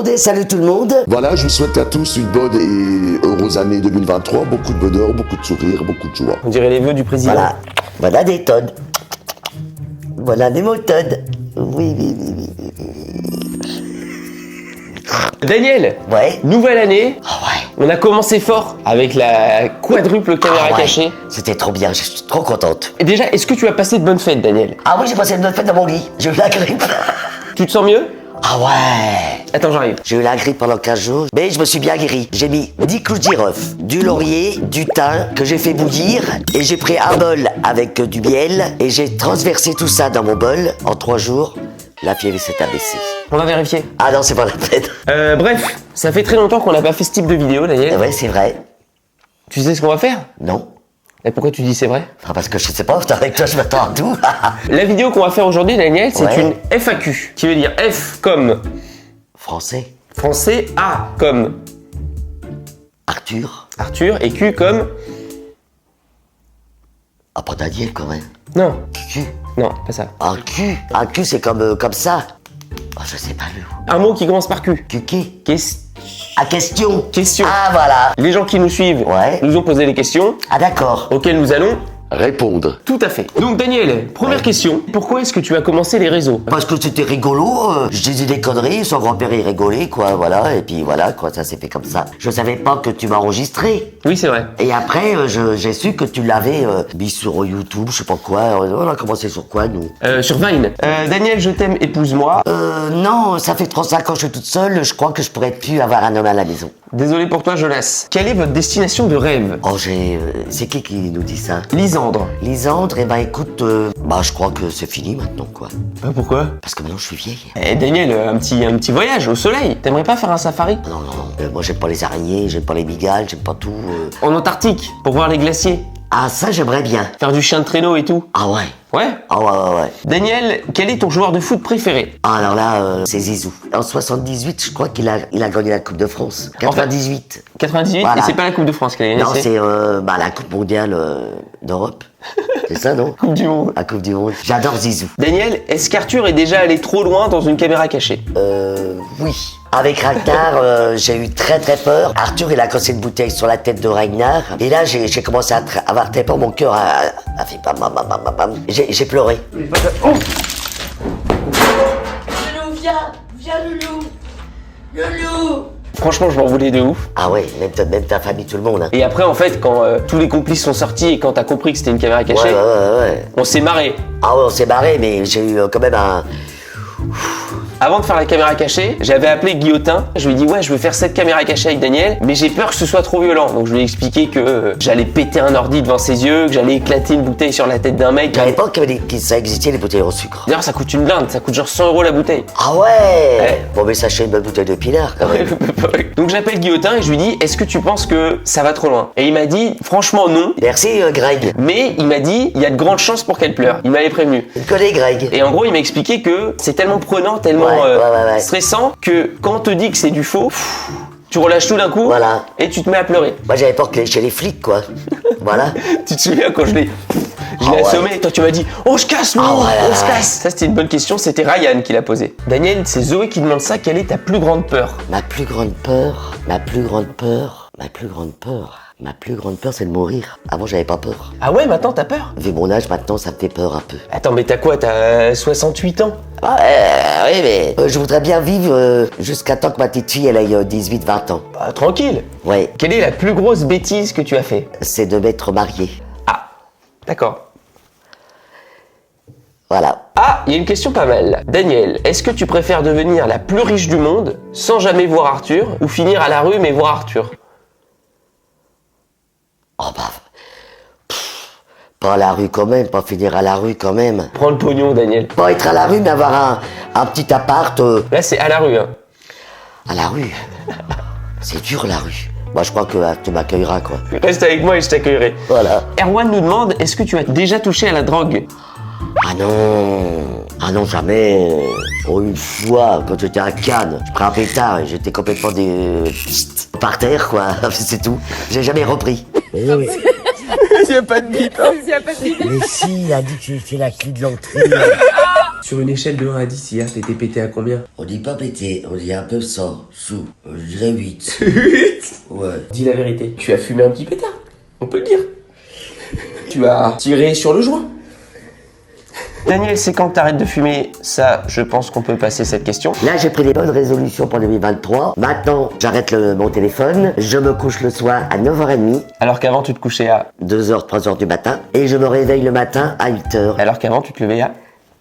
monde et salut tout le monde. Voilà, je vous souhaite à tous une bonne et heureuse année 2023. Beaucoup de bonheur, beaucoup de sourires, beaucoup de joie. On dirait les vœux du président. Voilà des tonnes. Voilà des méthodes. Oui. Daniel, Ouais. nouvelle année. Ah ouais. On a commencé fort avec la quadruple caméra cachée. C'était trop bien, je suis trop contente. Et déjà, est-ce que tu as passé de bonnes fêtes, Daniel? Ah oui, j'ai passé une bonne fête dans mon lit. J'ai eu la grippe. Tu te sens mieux? Ah ouais. Attends, j'arrive. J'ai eu la grippe pendant 15 jours, mais je me suis bien guéri. J'ai mis 10 clous de girofle, du laurier, du thym que j'ai fait bouillir et j'ai pris un bol avec du miel et j'ai transversé tout ça dans mon bol. En 3 jours, la fièvre s'est abaissée. On va vérifier. Ah non, c'est pas la peine. Bref, ça fait très longtemps qu'on n'a pas fait ce type de vidéo, Daniel. Ouais, c'est vrai. Tu sais ce qu'on va faire? Non. Et pourquoi tu dis c'est vrai? Ah, parce que je sais pas, avec toi je m'attends à tout. La vidéo qu'on va faire aujourd'hui, Daniel, c'est Ouais. une FAQ, qui veut dire F comme Français. français, A comme Arthur. Arthur et Q comme... Ah, pas Daniel quand même. Non, Q. non, pas ça. Un Q. Un Q c'est comme ça. Oh, je sais pas le. Un mot qui commence par Q. QQ. Qu'est-ce... Ah, question. Question. Ah, voilà. Les gens qui nous suivent Ouais. nous ont posé des questions Ah, d'accord. auxquelles nous allons... Répondre. Tout à fait. Donc Daniel, première question. Pourquoi est-ce que tu as commencé les réseaux? Parce que c'était rigolo, je disais des conneries, son grand-père il rigolait, quoi, voilà, et puis voilà, quoi, ça s'est fait comme ça. Je savais pas que tu m'as enregistré. Oui, c'est vrai. Et après, j'ai su que tu l'avais mis sur YouTube, je sais pas quoi, on a commencé sur quoi, nous? Sur Vine. Daniel, je t'aime, épouse-moi. Non, ça fait 35 ans que je suis toute seule, je crois que je pourrais plus avoir un homme à la maison. Désolé pour toi, Jonas. Quelle est votre destination de rêve? Oh, c'est qui nous dit ça? Lisandre. Lisandre, eh ben écoute, je crois que c'est fini maintenant, quoi. Pourquoi? Parce que maintenant je suis vieille. Eh Daniel, un petit voyage au soleil. T'aimerais pas faire un safari? Non, moi j'aime pas les araignées, j'aime pas les migales, j'aime pas tout. En Antarctique, pour voir les glaciers. Ah, ça j'aimerais bien. Faire du chien de traîneau et tout. Ah ouais. Ouais. Ah ouais. Daniel, quel est ton joueur de foot préféré? Ah, alors là, c'est Zizou. En 78, je crois qu'il a gagné la Coupe de France. 98. 98. Voilà. Et c'est pas la Coupe de France qu'il a gagné, Non, c'est la Coupe mondiale d'Europe. C'est ça, non? Coupe du Monde. La Coupe du Monde. J'adore Zizou. Daniel, est-ce qu'Arthur est déjà allé trop loin dans une caméra cachée? Oui. Avec Ragnar, j'ai eu très peur. Arthur, il a cassé une bouteille sur la tête de Ragnar. Et là, j'ai commencé à avoir très peur. Mon cœur a fait bam, bam, bam, bam, bam. J'ai pleuré. Oh. Loulou, viens Loulou. Loulou. Franchement, je m'en voulais de ouf. Ah ouais, même ta famille, tout le monde. Hein. Et après, en fait, quand tous les complices sont sortis et quand t'as compris que c'était une caméra cachée, Ouais. on s'est marré. Ah ouais, on s'est barré, mais j'ai eu quand même un... Avant de faire la caméra cachée, j'avais appelé Guillotin. Je lui ai dit ouais, je veux faire cette caméra cachée avec Daniel, mais j'ai peur que ce soit trop violent. Donc je lui ai expliqué que j'allais péter un ordi devant ses yeux, que j'allais éclater une bouteille sur la tête d'un mec. À l'époque, ça existait les bouteilles au sucre. D'ailleurs, ça coûte une blinde, ça coûte genre 100 € la bouteille. Ah ouais. Bon, mais sachez une bonne bouteille de pinard quand même. Donc j'appelle Guillotin et je lui dis est-ce que tu penses que ça va trop loin? Et il m'a dit franchement non. Merci Greg. Mais il m'a dit il y a de grandes chances pour qu'elle pleure. Il m'avait prévenu. Je connais Greg. Et en gros, il m'a expliqué que c'est tellement prenant, tellement Ouais. stressant que quand on te dit que c'est du faux, tu relâches tout d'un coup Voilà. et tu te mets à pleurer. Moi j'avais peur que chez les flics quoi. Voilà. Tu te souviens quand je l'ai ouais. assommé, toi tu m'as dit on se casse, Ah ouais, on se ouais. casse. Ça c'était une bonne question, c'était Ryan qui l'a posée. Daniel, c'est Zoé qui demande ça, quelle est ta plus grande peur? Ma plus grande peur, c'est de mourir. Avant, j'avais pas peur. Ah ouais, maintenant t'as peur? Vu mon âge, maintenant, ça me fait peur un peu. Attends, mais t'as quoi? T'as 68 ans? Oui, mais je voudrais bien vivre jusqu'à temps que ma petite fille, elle ait 18-20 ans. Bah, tranquille. Ouais, Quelle est la plus grosse bêtise que tu as fait? c'est de m'être marié. Ah, d'accord. Voilà. Ah, il y a une question pas mal. Daniel, est-ce que tu préfères devenir la plus riche du monde sans jamais voir Arthur ou finir à la rue mais voir Arthur? Oh pas à la rue quand même, pas finir à la rue quand même. Prends le pognon, Daniel. Pas être à la rue, mais avoir un petit appart Là, c'est à la rue, hein. à la rue. C'est dur la rue. Moi, je crois que tu m'accueilleras, quoi. Reste avec moi et je t'accueillerai. Voilà. Erwan nous demande, est-ce que tu as déjà touché à la drogue? Ah non, jamais. Oh, une fois, quand j'étais à Cannes, je prends un pétard et j'étais complètement par terre, quoi. C'est tout. J'ai jamais repris. Il n'y a pas de bip, hein. Mais si, il a dit que c'est la clé de l'entrée. Sur une échelle de 1 à 10, hier, t'étais pété à combien? On dit pas pété, on dit un peu sans, sous. Je dirais 8. 8. Ouais. Dis la vérité. Tu as fumé un petit pétard. On peut le dire. Tu as tiré sur le joint. Daniel, c'est quand t'arrêtes de fumer? Ça, je pense qu'on peut passer cette question. Là, j'ai pris des bonnes résolutions pour 2023. Maintenant, j'arrête mon téléphone. Je me couche le soir à 9h30, Alors qu'avant, tu te couchais à... 2h, 3h du matin. Et je me réveille le matin à 8h. Alors qu'avant, tu te levais à...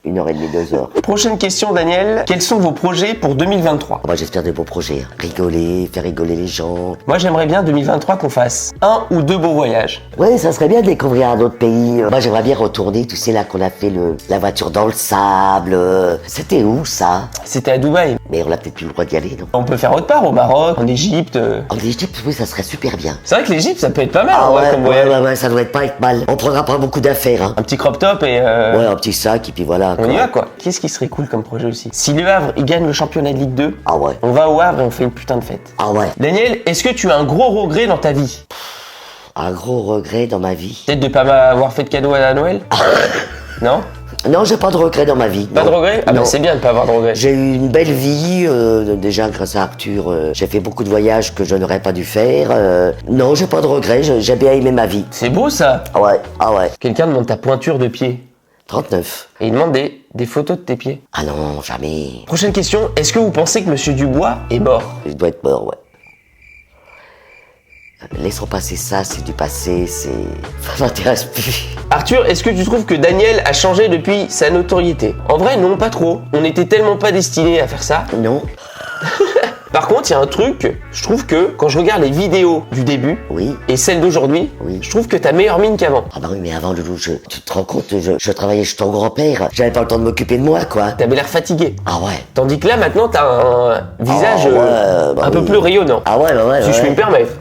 1h30, 2h. Prochaine question, Daniel. Quels sont vos projets pour 2023? Moi, j'espère de beaux projets. Rigoler, faire rigoler les gens. Moi, j'aimerais bien 2023 qu'on fasse 1 ou 2 beaux voyages. Ouais, ça serait bien de découvrir un autre pays. Moi, j'aimerais bien retourner, tu sais, là qu'on a fait la voiture dans le sable. C'était où, ça? C'était à Dubaï. Mais on n'a peut-être plus le droit d'y aller, non? On peut faire autre part, au Maroc, en Égypte. En Égypte, oui, ça serait super bien. C'est vrai que l'Égypte, ça peut être pas mal, Ah en vrai, ouais, comme voyage. ouais, ça doit pas être mal. On prendra pas beaucoup d'affaires, hein. Un petit crop top et... Ouais, un petit sac, et puis voilà. On quoi. y va, quoi. Qu'est-ce qui serait cool comme projet aussi? Si le Havre, il gagne le championnat de Ligue 2, Ah ouais, on va au Havre et on fait une putain de fête. ah ouais. Daniel, est-ce que tu as un gros regret dans ta vie? Un gros regret dans ma vie. Peut-être de pas m'avoir fait de cadeau à Noël? Non? Non, j'ai pas de regret dans ma vie. Pas non. de regret? Ah bah Non. c'est bien de pas avoir de regret. J'ai eu une belle vie, déjà grâce à Arthur, j'ai fait beaucoup de voyages que je n'aurais pas dû faire. Non, j'ai pas de regrets, j'ai bien aimé ma vie. C'est beau ça! Ah ouais, Quelqu'un demande ta pointure de pied. 39. Et il demande des photos de tes pieds. Ah non, jamais. Prochaine question, est-ce que vous pensez que Monsieur Dubois est mort? Il doit être mort, ouais. Laissons passer ça, c'est du passé, ça m'intéresse plus. Arthur, est-ce que tu trouves que Daniel a changé depuis sa notoriété? En vrai, non, pas trop. On n'était tellement pas destinés à faire ça. Non? Par contre, il y a un truc, je trouve que quand je regarde les vidéos du début Oui. et celles d'aujourd'hui, Oui. je trouve que t'as meilleure mine qu'avant. Ah bah oui, mais avant, Loulou, tu te rends compte, je travaillais chez ton grand-père, j'avais pas le temps de m'occuper de moi, quoi. T'avais l'air fatigué. Ah ouais. Tandis que là, maintenant, t'as un visage Ah ouais, bah un peu oui. plus rayonnant. Ah ouais, Si je ouais. puis me permettre.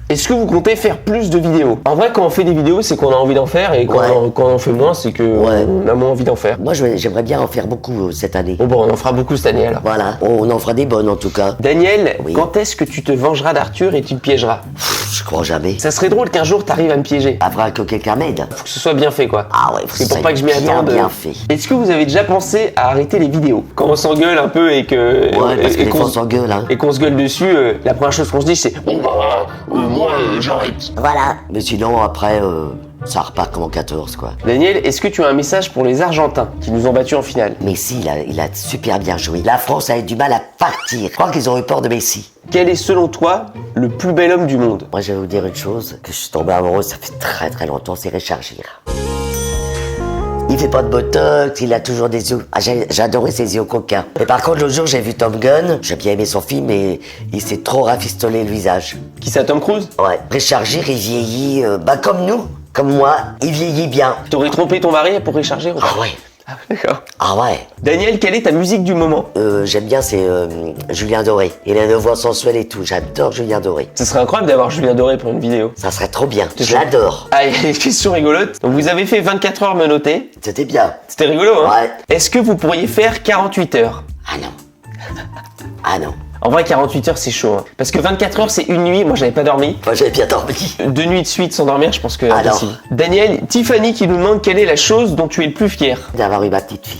Est-ce que vous comptez faire plus de vidéos? En vrai, quand on fait des vidéos, c'est qu'on a envie d'en faire, et quand, Ouais. quand on en fait moins, c'est que Ouais. on a moins envie d'en faire. Moi, j'aimerais bien en faire beaucoup cette année. Bon, on en fera beaucoup cette année alors. Voilà, on en fera des bonnes en tout cas. Daniel, Oui. quand est-ce que tu te vengeras d'Arthur et tu le piégeras? Je crois jamais. Ça serait drôle qu'un jour t'arrives à me piéger. Après que quelqu'un m'aide. Faut que ce soit bien fait, quoi. Ah ouais, C'est pour pas que je m'y attende. Bien fait. Est-ce que vous avez déjà pensé à arrêter les vidéos? Quand on s'engueule un peu et que Ouais, parce que et des qu'on fois on se- s'engueule, hein. et qu'on se gueule dessus, la première chose qu'on se dit c'est bon bah moi j'arrête. Voilà. Mais sinon, après, ça repart comme en 14, quoi. Daniel, est-ce que tu as un message pour les Argentins qui nous ont battus en finale? Messi, il a super bien joué. La France a eu du mal à partir. Je crois qu'ils ont eu peur de Messi. Quel est selon toi le plus bel homme du monde? Moi, je vais vous dire une chose, que je suis tombé amoureux, ça fait très très longtemps, c'est Richard Gere. Il fait pas de botox, il a toujours des yeux. Ah, j'ai adoré ses yeux au coquin. Mais par contre, l'autre jour, j'ai vu Top Gun. J'ai bien aimé son film, mais il s'est trop rafistolé le visage. Qui ça, Tom Cruise? Ouais. Richard Gere, il vieillit, comme nous, comme moi, il vieillit bien. T'aurais trompé ton mari pour recharger ou pas? Ah ouais. Ah, d'accord. Ah ouais. Daniel, quelle est ta musique du moment? J'aime bien, c'est Julien Doré. Il a une voix sensuelle et tout. J'adore Julien Doré. Ce serait incroyable d'avoir Julien Doré pour une vidéo. Ça serait trop bien. C'est Je ça. l'adore. Ah, il y a une question rigolote. Donc vous avez fait 24 heures menottées. C'était bien. C'était rigolo, hein? Ouais. Est-ce que vous pourriez faire 48 heures? Ah non. Ah non. En vrai, 48 heures, c'est chaud. Hein. Parce que 24 heures, c'est une nuit. Moi, j'avais pas dormi. Moi, j'avais bien dormi. 2 nuits de suite sans dormir, je pense que. Alors. impossible. Daniel, Tiffany qui nous demande quelle est la chose dont tu es le plus fier. D'avoir eu ma petite fille.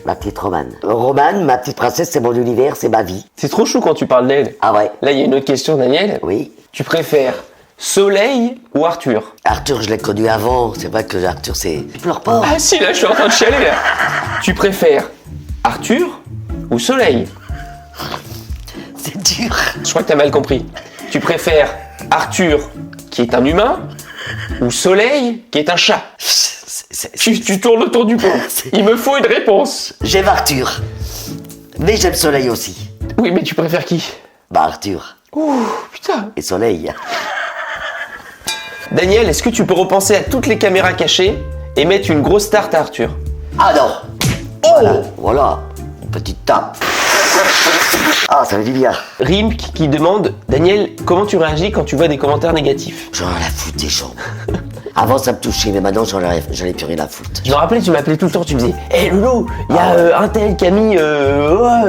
Ma petite Romane. Romane, ma petite princesse, c'est mon univers, c'est ma vie. C'est trop chou quand tu parles d'elle. Ah ouais. Là, il y a une autre question, Daniel. Oui. Tu préfères Soleil ou Arthur? Arthur, je l'ai connu avant. C'est vrai que Arthur, c'est... Il pleure pas. Ah si, là, je suis en train de chialer, là. Tu préfères Arthur ou Soleil? C'est dur. Je crois que t'as mal compris. Tu préfères Arthur, qui est un humain, ou Soleil, qui est un chat? Tu tournes autour du pot. Il me faut une réponse. J'aime Arthur. Mais j'aime Soleil aussi. Oui, mais tu préfères qui? Bah Arthur. Ouh, putain. Et Soleil. Daniel, est-ce que tu peux repenser à toutes les caméras cachées et mettre une grosse tarte à Arthur? Ah non. Voilà. Voilà. Une petite tape. Ah, ça fait du bien. Rimk qui demande, Daniel, comment tu réagis quand tu vois des commentaires négatifs? J'en ai la foutre des gens. Avant, ça me touchait, mais maintenant, j'en ai plus rien à foutre. Je me rappelais, tu m'appelais tout le temps, tu me disais, hé Loulou, il y a un tel qui a mis,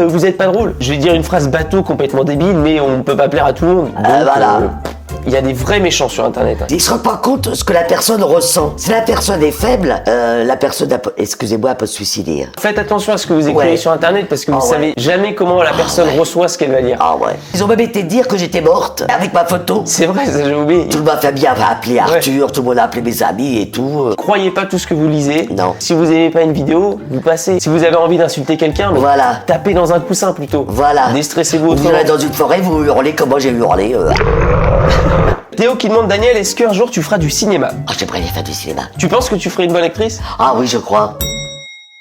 vous êtes pas drôle. Je vais dire une phrase bateau complètement débile, mais on peut pas plaire à tout le monde. Donc, Voilà. il y a des vrais méchants sur Internet. Ils se rendent pas compte de ce que la personne ressent. Si la personne est faible, la personne, excusez-moi, peut se suicider. Faites attention à ce que vous écrivez Ouais. sur Internet parce que vous Ah ouais. savez jamais comment la personne reçoit ce qu'elle va lire. Ah ouais. Ils ont même été dire que j'étais morte avec ma photo. C'est vrai, ça j'ai oublié. Toute ma famille avait appelé Arthur, tout le monde a appelé mes amis et tout. Croyez pas tout ce que vous lisez. Non. Si vous aimez pas une vidéo, vous passez. Si vous avez envie d'insulter quelqu'un, mais Voilà. tapez dans un coussin plutôt. Voilà. Déstressez-vous Vous autrement. allez dans une forêt, vous hurlez comme moi j'ai hurlé. Théo qui demande Daniel, est-ce qu'un jour tu feras du cinéma? Ah, j'aimerais bien faire du cinéma. Tu penses que tu ferais une bonne actrice? Ah oui, je crois.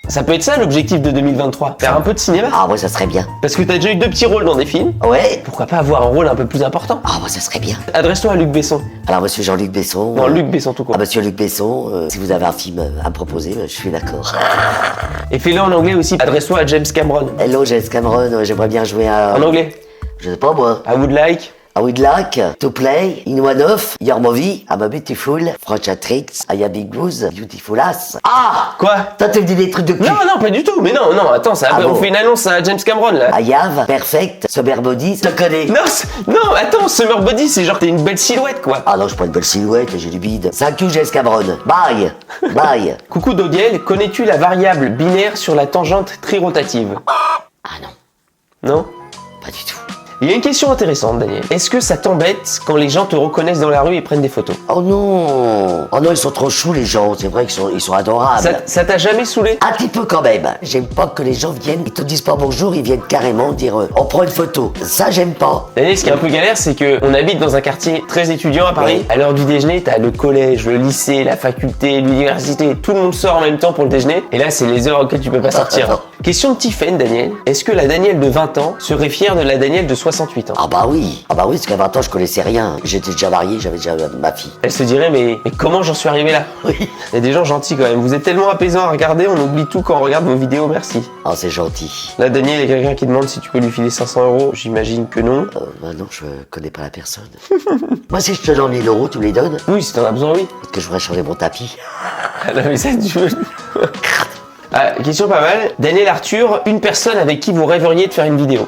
Ça peut être ça l'objectif de 2023. Faire un peu de cinéma. Ah ouais, ça serait bien. Parce que t'as déjà eu 2 petits rôles dans des films. Ouais. Pourquoi pas avoir un rôle un peu plus important? Ah ouais, ça serait bien. Adresse-toi à Luc Besson. Alors, monsieur Jean-Luc Besson. Non, Luc Besson tout court. Ah, monsieur Luc Besson, si vous avez un film à me proposer, je suis d'accord. Et fais-le en anglais aussi. Adresse-toi à James Cameron. Hello, James Cameron, j'aimerais bien jouer à. En anglais. Je sais pas moi. I would like. I would like to play in one of your movie. I'm a beautiful French actress. I am big blues, beautiful ass. Ah! Quoi? Toi, tu me dis des trucs de cul. Non, non, pas du tout. Mais non, non, attends, ça, Ah on bon fait une annonce à James Cameron là. I have perfect summer body. Je te connais. Non, non, attends, Summer Body, c'est genre t'es une belle silhouette quoi. Ah non, je prends une belle silhouette, j'ai du bide. 5 Q, James Cameron. Bye. Bye. Coucou Dodiel, connais-tu la variable binaire sur la tangente trirotative? Ah non, Non? pas du tout. Il y a une question intéressante, Daniel. Est-ce que ça t'embête quand les gens te reconnaissent dans la rue et prennent des photos? Oh non. Oh non, ils sont trop choux les gens. C'est vrai qu'ils sont adorables. Ça t'a jamais saoulé? Un petit peu quand même. J'aime pas que les gens viennent, ils te disent pas bonjour, ils viennent carrément dire on prend une photo. Ça, j'aime pas. Daniel, ce qui est un peu galère, c'est qu'on habite dans un quartier très étudiant à Paris. Oui. À l'heure du déjeuner, t'as le collège, le lycée, la faculté, l'université. Tout le monde sort en même temps pour le déjeuner. Et là, c'est les heures auxquelles tu peux pas sortir. Question de Tiffen, Daniel. Est-ce que la Danielle de 20 ans serait fière de la Danielle de 68 ans? Ah bah oui. Ah bah oui, parce qu'à 20 ans, je connaissais rien. J'étais déjà marié, j'avais déjà ma fille. Elle se dirait, mais comment j'en suis arrivé là? Oui. Il y a des gens gentils quand même. Vous êtes tellement apaisants à regarder, on oublie tout quand on regarde vos vidéos, merci. Oh, c'est gentil. Là, Daniel, il y a quelqu'un qui demande si tu peux lui filer 500 €. J'imagine que non. Bah non, je connais pas la personne. Moi, si je te donne 1000 €, tu me les donnes? Oui, si t'en as besoin, oui. Parce que je voudrais changer mon tapis. Ah non, mais ça, tu veux. Ah, question pas mal. Daniel Arthur, une personne avec qui vous rêveriez de faire une vidéo?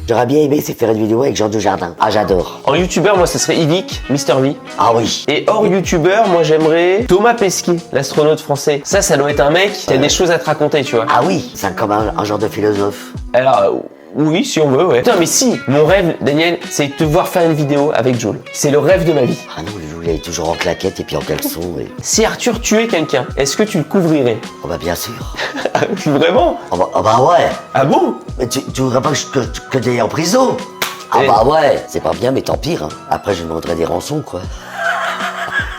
J'aurais bien aimé, c'est faire une vidéo avec Jean Dujardin. Ah, j'adore. En youtubeur, moi, ça serait Yvick, Mister V. Ah oui. Et hors youtubeur, moi, j'aimerais Thomas Pesquet, l'astronaute français. Ça doit être un mec qui a des choses à te raconter, tu vois. Ah oui, c'est comme un genre de philosophe. Alors, oui, si on veut, ouais. Putain, mais si, mon rêve, Daniel, c'est de te voir faire une vidéo avec Joule. C'est le rêve de ma vie. Ah non, le il est toujours en claquette et puis en caleçon. Et... Si Arthur tuait quelqu'un, est-ce que tu le couvrirais? Oh bah bien sûr. Vraiment? Oh bah ouais. Ah bon? Mais tu voudrais pas que t'ailles en prison? Ah Et- bah ouais. C'est pas bien, mais tant pire. Hein. Après, je demanderai des rançons, quoi.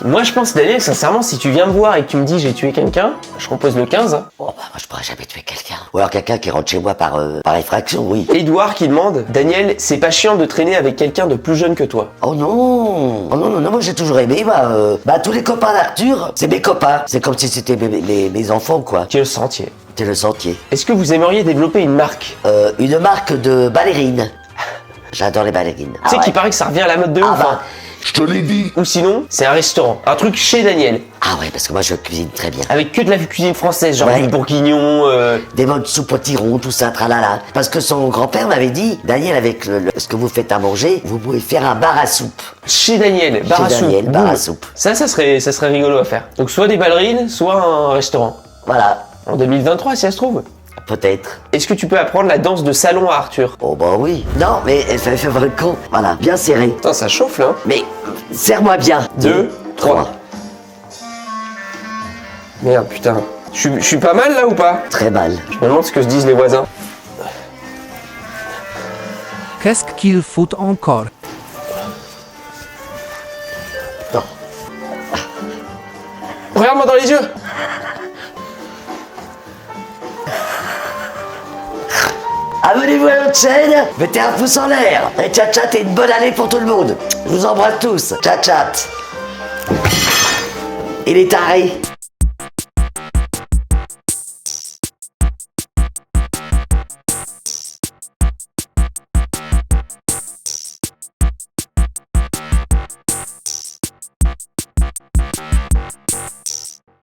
Moi, je pense, Daniel, sincèrement, si tu viens me voir et que tu me dis j'ai tué quelqu'un, je compose le 15. Hein. Oh bah moi, je pourrais jamais tuer quelqu'un. Ou alors quelqu'un qui rentre chez moi par effraction, oui. Edouard qui demande, Daniel, c'est pas chiant de traîner avec quelqu'un de plus jeune que toi? Oh non. Oh non, moi j'ai toujours aimé, tous les copains d'Arthur, c'est mes copains. C'est comme si c'était mes enfants, quoi. Qui est le sentier. C'est le sentier. Est-ce que vous aimeriez développer une marque? Une marque de ballerines. J'adore les ballerines. Tu sais qu'il paraît que ça revient à la mode de Ah ouf. bah. Hein. Je te l'ai dit. Ou sinon, c'est un restaurant. Un truc chez Daniel. Ah ouais, parce que moi je cuisine très bien. Avec que de la cuisine française, genre Ouais. du bourguignon. Des bonnes soupes au tiron, tout ça, tralala. Parce que son grand-père m'avait dit, Daniel, avec ce que vous faites à manger, vous pouvez faire un bar à soupe. Chez Daniel, bar à Chez Daniel, soupe. bar Boum. à soupe. Ça serait rigolo à faire. Donc soit des ballerines, soit un restaurant. Voilà, En 2023, si ça se trouve. peut-être. Est-ce que tu peux apprendre la danse de salon à Arthur? Oh bah oui. Non, mais elle fait le con. Voilà, bien serré. Putain, ça chauffe là. Mais serre-moi bien. 2, 3. Merde, putain. Je suis pas mal là ou pas? Très mal. Je me demande ce que se disent les voisins. Qu'est-ce qu'il faut encore? Non. Regarde-moi dans les yeux. Abonnez-vous à notre chaîne, mettez un pouce en l'air. Et tchat tchat et une bonne année pour tout le monde. Je vous embrasse tous. Tchat tchat. Il est taré.